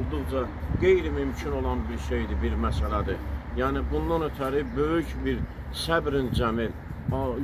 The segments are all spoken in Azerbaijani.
olduqca qeyri-mümkün olan bir şeydir, bir məsələdir. Yəni bundan ötəri böyük bir səbrin cəmil.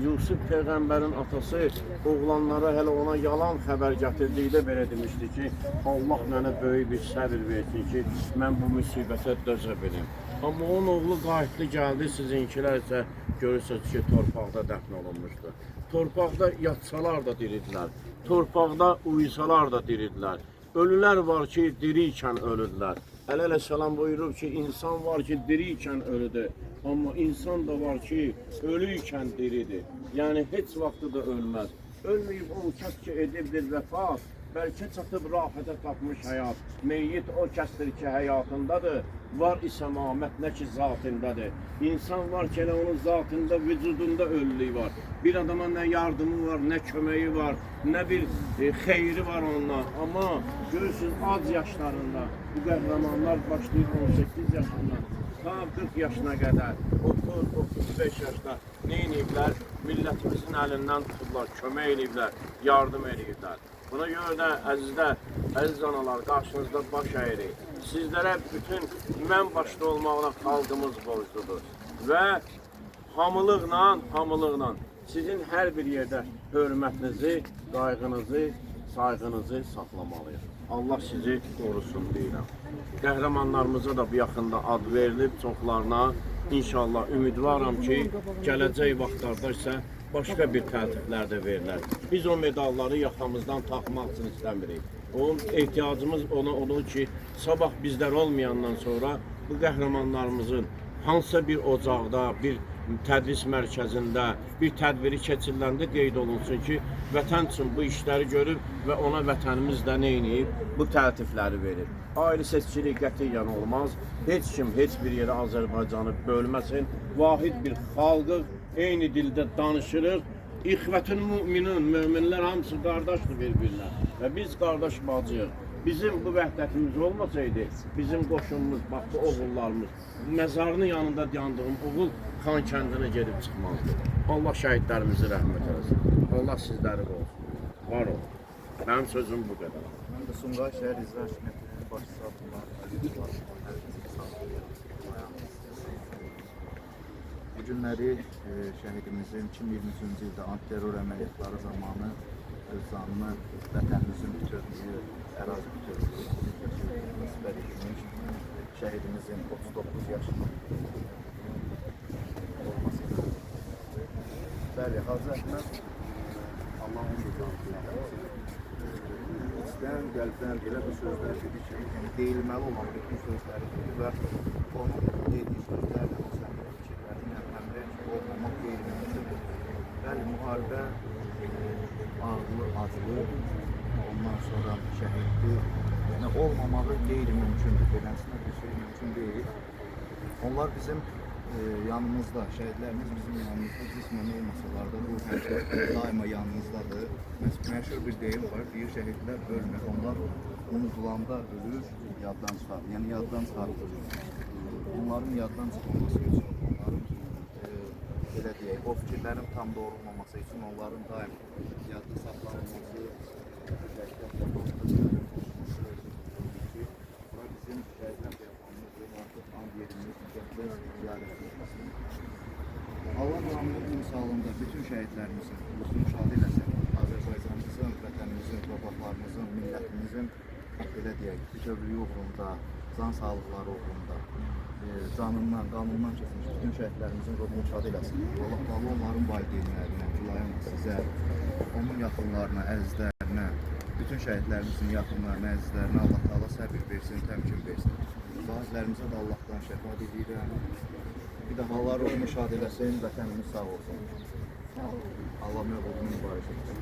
Yusuf Peyğəmbərin atası oğlanlara hələ ona yalan xəbər gətirdikdə belə demişdi ki, Allah mənə böyük bir səbir versin ki, mən bu müsibətə dözə bilim. Amma onun oğlu qayıtlı gəldi, sizinkilər isə görürsünüz ki, torpaqda dəfn olunmuşdu. Torpaqda yatsalar da diridilər, torpaqda uyusalar da diridilər. Ölülər var ki, diri ikən ölüdülər. Əleyhisselam buyurur ki, insan var ki, diri ikən ölüdür. Amma insan da var ki, ölü ikən diridir. Yəni, heç vaxtı da ölməz. Ölməyib o kəs ki, edibdir vəfat, bəlkə çatıb rahətə tapmış həyat. Meyyit o kəsdir ki, həyatındadır, var İsəmamət nə ki, zatındadır. İnsan var ki, onun zatında, vücudunda ölülük var. Bir adama nə yardımı var, nə köməyi var, nə bir xeyri var onunla. Amma görürsünüz, az yaşlarında bu qəhrəmanlar başlayır 18 yaşından. Ta 40 yaşına qədər, 30-35 yaşda nə ediblər? Millətimizin əlindən tutublar, kömək ediblər, yardım ediblər. Buna görə də əziz analar, qarşınızda baş əyirik. Sizlərə bütün mən başda olmaqla xalqımız borcludur. Və hamılıqla sizin hər bir yerdə hörmətinizi, qayğınızı, sayğınızı saxlamalıyıq. Allah sizi qorusun deyirəm. Qəhrəmanlarımıza da bu yaxında ad verilib, çoxlarına. İnşallah ümidvaram ki, gələcək vaxtlarda isə başqa bir təltiflər də verilər. Biz o medalları yaxamızdan taxmaq üçün istəmirik. Onun ehtiyacımız odur ki, sabah bizlər olmayandan sonra bu qəhrəmanlarımızın hansısa bir ocaqda, bir tədris mərkəzində, bir tədbiri keçiriləndə qeyd olunsun ki, vətən üçün bu işləri görüb və ona vətənimiz də nə edib? Bu təltifləri verir. Ayrı seçkilik qətiyyən olmaz. Heç kim, heç bir yerə Azərbaycanı bölməsin. Vahid bir xalqıq, eyni dildə danışırıq. İxvətün müminun, möminlər hamısı qardaşdır bir-birlə. Və biz qardaş bacıyıq. Bizim bu vəhdətimiz olmasaydı, bizim qoşunumuz, bax bu oğullarımız, məzarının yanında yandığım oğul Xan kəndinə gedib çıxmazdı. Allah şəhidlərimizi rəhmət eləsin. Allah sizləri olsun. Var olun. Mənim sözüm bu qədər. Mən də Sumqayıt şəhər İcra Hakimiyyətinin başçısı bu günləri şəhidimizin 2023-cü ildə antiterror əməliyyatları zamanı öz canını vətənimizin bütövlüyü, ərazi bütövlüyü nisbət etmiş şəhidimizin 39 yaşında olmasıdır. Bəli, Hacı Əhməd Allah'ın rızasıdır. İçdən, qəlbdən elə bu sözlər dedi ki, deyilməli olan bütün sözləri dedi və onun dediyi sözlərlə, o səmrə fikirlərlə həmrəng olmamaq qeyri-mümkündür. Bəli, müharibə ağlı, acılı, ondan sonra şəhidli, yəni olmamağı qeyri-mümkündür. Beləsinə bir şey mümkün deyil. Onlar bizim yanımızda, şəhidlərimiz bizim yanımızda, cismən olmasalar da ruhən daima yanımızdadır. Məşhur bir deyim var, deyir şəhidlər ölmür, onlar unudulanda ölür, yaddan çıxarır, yəni yaddan çıxarılır. Onların yaddan çıxmaması üçün, onların belə deyək, o fikirlərin tam doğrulmaması üçün onların daim yadda saxlanılması, bizim şəhidlər yapanımızdır, artıq and yerimiz, müqəddəs ziyarət etməsidir. Allah rahmet misalında bütün şəhidlərimizin ruhunu şad eləsin. Azərbaycanımızın, vətənimizin, torpaqlarımızın, millətimizin belə deyək, bütövlüyü uğrunda, can sağlıqları uğrunda, canından, qanundan keçmiş bütün şəhidlərimizin ruhunu şad eləsin. Allah Teala onların valideynlərinə, Gülayın sizə, onun yaxınlarına, əzizlərinə, bütün şəhidlərimizin yaxınlarına, əzizlərinə Allah Teala səbir versin, təmkin versin. Bazılarımıza da Allah'tan şəfa diləyirəm. Bir də hallar ruhunu şad eləsin, vətənimiz sağ olsun. Allah məğlubunu mübarək etsin.